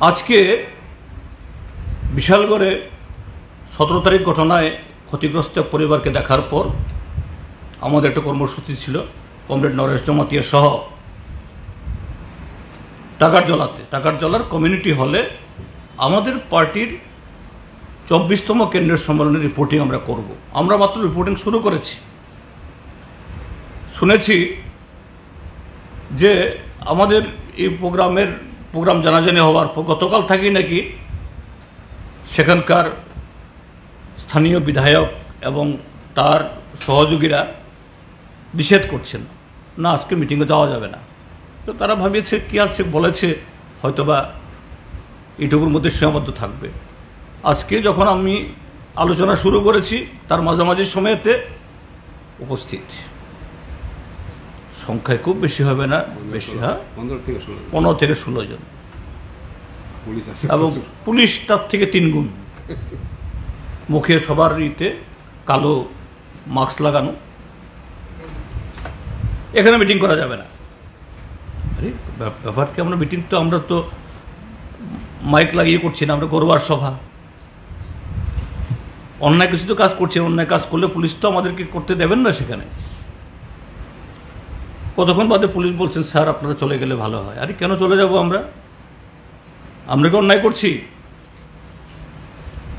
আজকে বিশালগড়ে 17 তারিখ ঘটনায় ক্ষতিগ্রস্ত পরিবারকে দেখার পর আমাদের একটা কর্মসূচি ছিল কমরেড নরেশ জমাতিয়া সহ টাকারজলার কমিউনিটি হলে আমাদের পার্টির 24তম কেন্দ্রীয় সম্মেলনের রিপোর্টিং আমরা করব। আমরা মাত্র রিপোর্টিং শুরু করেছি। শুনেছি যে আমাদের এই প্রোগ্রাম জানাজানি হওয়ার পর গতকাল থেকেই নাকি সেখানকার স্থানীয় বিধায়ক এবং তার সহযোগীরা নিষেধ করছেন, না আজকে মিটিংয়ে যাওয়া যাবে না। তো তারা ভাবিয়েছে কি আছে, বলেছে হয়তোবা এইটুকুর মধ্যে সীমাবদ্ধ থাকবে। আজকে যখন আমি আলোচনা শুরু করেছি তার মাঝামাঝি সময়েতে উপস্থিত সংখ্যায় খুব বেশি হবে না, বেশি 15 থেকে 16 জন, এবং পুলিশ তার থেকে 3 গুণ, মুখে সবার ইতে কালো মাস্ক লাগানো। এখানে মিটিং করা যাবে না। আরে ব্যাপার কি, আমরা মিটিং তো আমরা তো মাইক লাগিয়ে করছি না, আমরা গরবার সভা। অন্যায় কিছু তো কাজ করছি, অন্যায় কাজ করলে পুলিশ তো আমাদেরকে করতে দেবেন না। সেখানে কতক্ষণ বাদে পুলিশ বলছেন স্যার আপনারা চলে গেলে ভালো হয়। আরে কেন চলে যাব আমরা কি অন্যায় করছি?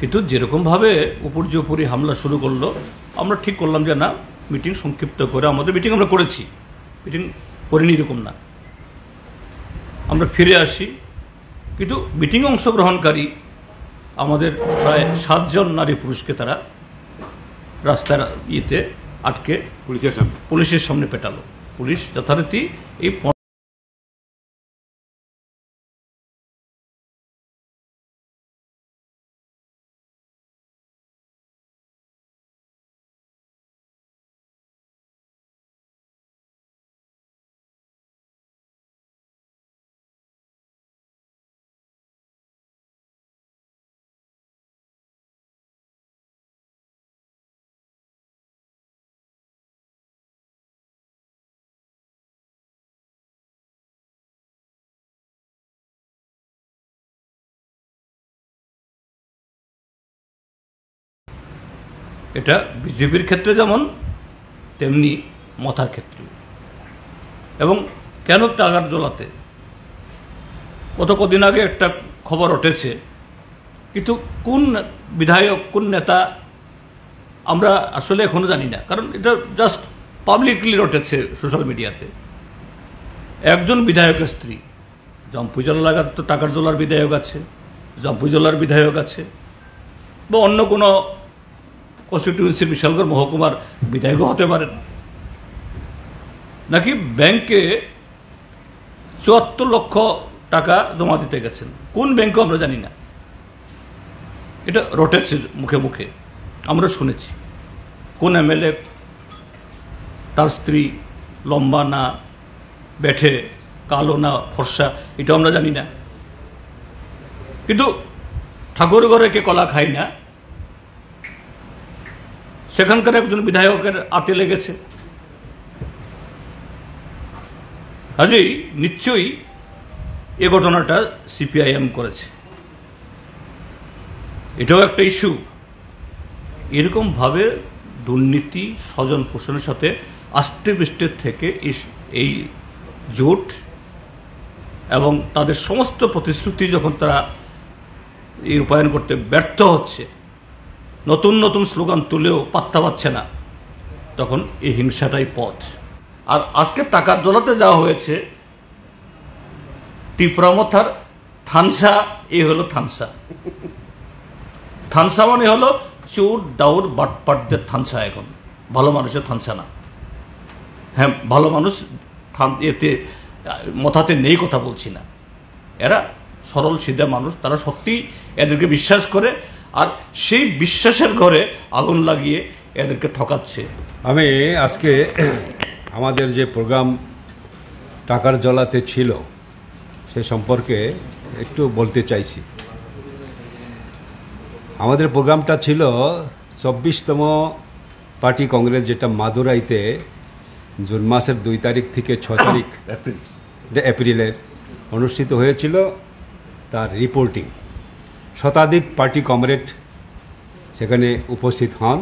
কিন্তু যেরকমভাবে উপর্যুপরি হামলা শুরু করলো, আমরা ঠিক করলাম যে না, মিটিং সংক্ষিপ্ত করে, আমাদের মিটিং আমরা করেছি, মিটিং করিনি এরকম না, আমরা ফিরে আসি। কিন্তু মিটিংয়ে অংশগ্রহণকারী আমাদের প্রায় 7 জন নারী পুরুষকে তারা রাস্তার ইয়েতে আটকে পুলিশের সামনে পেটালো। পুলিশ যথারীতি এই এটা বিজেপির ক্ষেত্রে যেমন তেমনি মথার ক্ষেত্রে। এবং কেন টাকারজলাতে কদিন আগে একটা খবর উঠেছে, কিন্তু কোন বিধায়ক কোন নেতা আমরা আসলে এখনো জানি না, কারণ এটা জাস্ট পাবলিকলি উঠেছে সোশ্যাল মিডিয়াতে। একজন বিধায়কের স্ত্রী, জম্পুজলা লাগার তো টাকারজলার বিধায়ক আছে, জম্পুজলার বিধায়ক আছে, বা অন্য কোনো কনস্টিটিউয়েন্সি বিশালগড় মহকুমার বিধায়কও হতে পারেন, নাকি ব্যাংকে 74 লক্ষ টাকা জমা দিতে গেছেন। কোন ব্যাংকও আমরা জানি না। এটা রটেছে মুখে মুখে, আমরা শুনেছি। কোন এমএলএ, তার স্ত্রী লম্বা না বেঠে, কালো না ফর্সা, এটাও আমরা জানি না। কিন্তু ঠাকুর ঘরে কে কলা খায় না, সেখানকার একজন বিধায়কের আতে লেগেছে। কাজেই নিশ্চয়ই এ ঘটনাটা সিপিআইএম করেছে, এটাও একটা ইস্যু। এরকমভাবে দুর্নীতি, স্বজন পোষণের সাথে আষ্টে পৃষ্ঠের থেকে এই জোট এবং তাদের সমস্ত প্রতিশ্রুতি যখন তারা এই রূপায়ণ করতে ব্যর্থ হচ্ছে, নতুন নতুন স্লোগান তুলেও পাত্তা পাচ্ছে না, তখন এই হিংসাটাই পথ। আর আজকে টাকারজলাতে যাওয়া হয়েছে টিপরামথার থানসা, এই হলো থানসা। থানসা মানে হলো চোর দাউর বাটপাটদের থানসা। এখন ভালো মানুষের থানসা না। হ্যাঁ, ভালো মানুষ এতে মাথাতে নেই, কথা বলছি না। এরা সরল সিধা মানুষ, তারা সত্যি এদেরকে বিশ্বাস করে, আর সেই বিশ্বাসের ঘরে আগুন লাগিয়ে এদেরকে ঠকাচ্ছে। আমি আজকে আমাদের যে প্রোগ্রাম টাকারজলাতে ছিল সে সম্পর্কে একটু বলতে চাইছি। আমাদের প্রোগ্রামটা ছিল 24তম পার্টি কংগ্রেস, যেটা মাদুরাইতে জুন মাসের 2 তারিখ থেকে 6 তারিখ এপ্রিলের অনুষ্ঠিত হয়েছিল। তার রিপোর্টিং। শতাধিক পার্টি কমরেড সেখানে উপস্থিত হন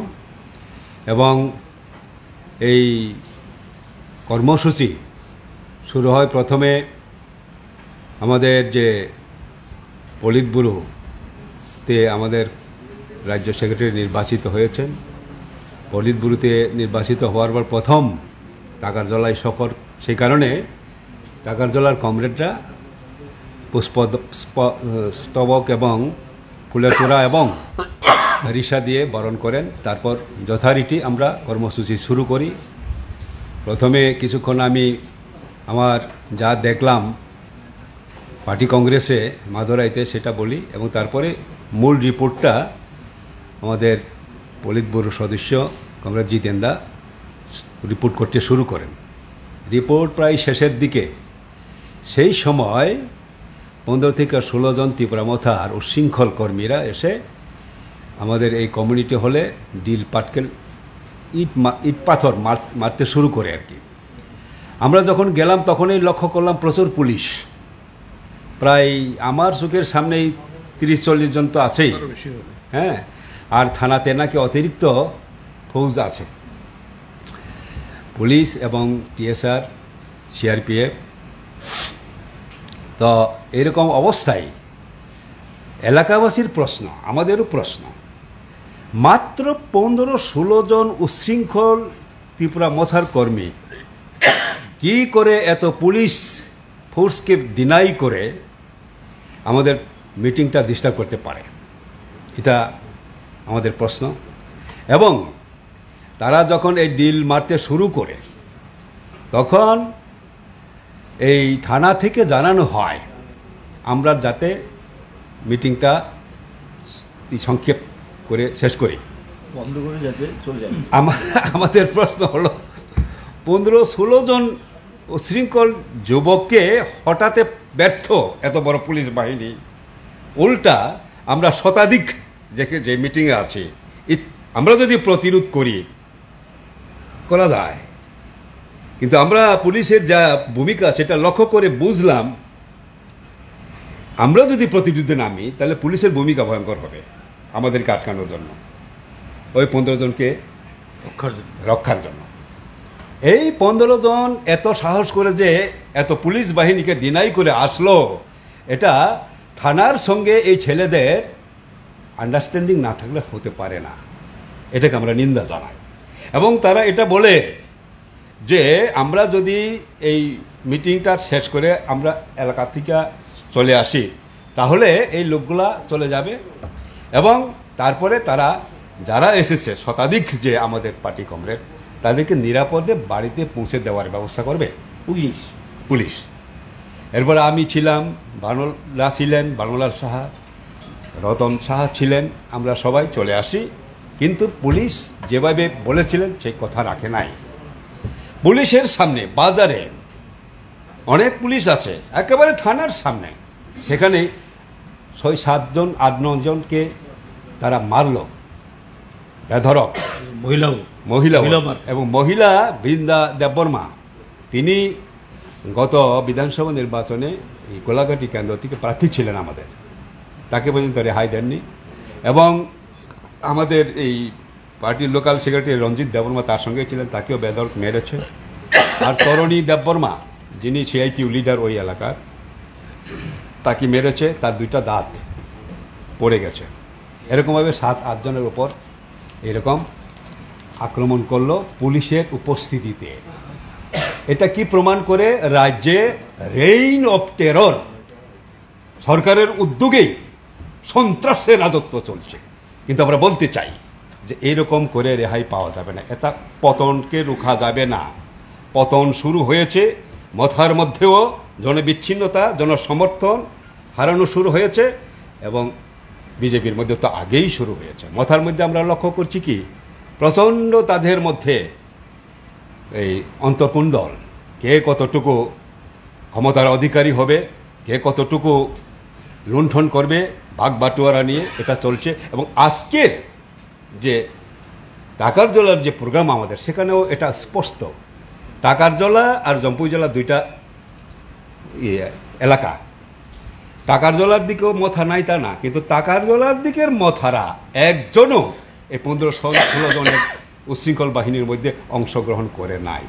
এবং এই কর্মসূচি শুরু হয় প্রথমে আমাদের যে পলিট ব্যুরোতে আমাদের রাজ্য সেক্রেটারি নির্বাচিত হয়েছেন। পলিট ব্যুরোতে নির্বাচিত হওয়ার পর প্রথম টাকারজলায় সফর, সেই কারণে টাকারজলার কমরেডরা পুষ্পস্তবক এবং ফুলের তোড়া এবং রিসা দিয়ে বরণ করেন। তারপর যথারীতি আমরা কর্মসূচি শুরু করি। প্রথমে কিছুক্ষণ আমি আমার যা দেখলাম পার্টি কংগ্রেসে মাদুরাইতে সেটা বলি এবং তারপরে মূল রিপোর্টটা আমাদের পলিট ব্যুরো সদস্য কমরেড জিতেন দা রিপোর্ট করতে শুরু করেন। রিপোর্ট প্রায় শেষের দিকে, সেই সময় 15 থেকে 16 জন তীব্রামথার উশৃঙ্খল কর্মীরা এসে আমাদের এই কমিউনিটি হলে ডিল পাটকেল ইট পাথর মারতে শুরু করে আর কি। আমরা যখন গেলাম তখনই লক্ষ্য করলাম প্রচুর পুলিশ, প্রায় আমার চোখের সামনেই 30-40 জন তো আছেই, হ্যাঁ, আর থানাতে নাকি অতিরিক্ত ফৌজ আছে, পুলিশ এবং টিএসআর, সিআরপিএফ। তো এরকম অবস্থায় এলাকাবাসীর প্রশ্ন, আমাদেরও প্রশ্ন, মাত্র 15-16 জন উচ্ছৃঙ্খল ত্রিপুরামথার কর্মী কি করে এত পুলিশ ফোর্সকে ডিনাই করে আমাদের মিটিংটা ডিস্টার্ব করতে পারে, এটা আমাদের প্রশ্ন। এবং তারা যখন এই ডিল মারতে শুরু করে তখন এই থানা থেকে জানানো হয় আমরা যাতে মিটিংটা সংক্ষেপ করে শেষ করি, বন্ধ করে যাতে চলে যায়। আমাদের প্রশ্ন হলো 15-16 জন উশৃঙ্খল যুবককে হঠাতে ব্যর্থ এত বড় পুলিশ বাহিনী, উল্টা আমরা শতাধিক যে মিটিংয়ে আছি, আমরা যদি প্রতিরোধ করা যায়, কিন্তু আমরা পুলিশের যা ভূমিকা সেটা লক্ষ্য করে বুঝলাম আমরা যদি প্রতিরোধে নামি তাহলে পুলিশের ভূমিকা ভয়ঙ্কর হবে আমাদেরকে আটকানোর জন্য, ওই 15 জনকে রক্ষার জন্য। এই 15 জন এত সাহস করে যে এত পুলিশ বাহিনীকে ডিনাই করে আসলো, এটা থানার সঙ্গে এই ছেলেদের আন্ডারস্ট্যান্ডিং না থাকলে হতে পারে না, এটাকে আমরা নিন্দা জানাই। এবং তারা এটা বলে যে আমরা যদি এই মিটিংটা শেষ করে আমরা এলাকা থেকে চলে আসি তাহলে এই লোকগুলা চলে যাবে এবং তারপরে তারা যারা এসেছে শতাধিক যে আমাদের পার্টি কমরেড তাদেরকে নিরাপদে বাড়িতে পৌঁছে দেওয়ার ব্যবস্থা করবে পুলিশ। এরপর আমি ছিলাম, বানলা ছিলেন, বানলাল সাহা, রতন সাহা ছিলেন, আমরা সবাই চলে আসি। কিন্তু পুলিশ যেভাবে বলেছিলেন সেই কথা রাখে নাই। পুলিশের সামনে বাজারে অনেক পুলিশ আছে, একেবারে থানার সামনে, সেখানে 6-7 জন 8-9 জনকে তারা মারল বেধড়ক, মহিলা এবং মহিলা বৃন্দা দেববর্মা, তিনি গত বিধানসভা নির্বাচনে এই গোলাঘাটি কেন্দ্র থেকে প্রার্থী ছিলেন আমাদের, তাকে পর্যন্ত রেহাই দেননি। এবং আমাদের এই পার্টির লোকাল সেক্রেটারি রঞ্জিত দেববর্মা তার সঙ্গে ছিলেন, তাকেও বেধড়ক মেরেছে। আর তরণী দেববর্মা যিনি সিআইটিউ লিডার ওই এলাকার, তাকে মেরেছে, তার 2টা দাঁত পড়ে গেছে। এরকমভাবে 7-8 জনের উপর এরকম আক্রমণ করলো পুলিশের উপস্থিতিতে। এটা কি প্রমাণ করে? রাজ্যে রেইন অফ টেরর, সরকারের উদ্যোগেই সন্ত্রাসের রাজত্ব চলছে। কিন্তু আমরা বলতে চাই যে এইরকম করে রেহাই পাওয়া যাবে না, এটা পতনকে রোখা যাবে না। পতন শুরু হয়েছে, মথার মধ্যেও জনবিচ্ছিন্নতা, জনসমর্থন হারানো শুরু হয়েছে এবং বিজেপির মধ্যে তো আগেই শুরু হয়েছে। মথার মধ্যে আমরা লক্ষ্য করছি কি প্রচণ্ড তাদের মধ্যে এই অন্তর্কুণ্ডল, কে কতটুকু ক্ষমতার অধিকারী হবে, কে কতটুকু লুণ্ঠন করবে, ভাগ বাটোয়ারা নিয়ে এটা চলছে। এবং আজকের যে টাকারজলার যে প্রোগ্রাম আমাদের, সেখানেও এটা স্পষ্ট। টাকারজলা আর জম্পুই জেলা 2টা এলাকা, টাকার জলার দিকেও মথা নাই তা না, কিন্তু টাকার জলার দিকের মথারা একজনও এই 15-16 জনের উশৃঙ্খল বাহিনীর মধ্যে অংশগ্রহণ করে নাই।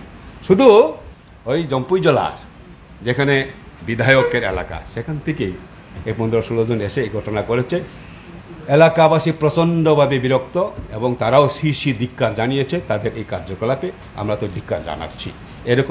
শুধু ওই জম্পুই জলার যেখানে বিধায়কের এলাকা, সেখান থেকেই এই 15-16 জন এসে এই ঘটনা করেছে। এলাকাবাসী প্রচণ্ডভাবে বিরক্ত এবং তারাও শীর্ষি ধিক্কার জানিয়েছে তাদের এই কার্যকলাপে। আমরা তো ধিক্কার জানাচ্ছি। এরকম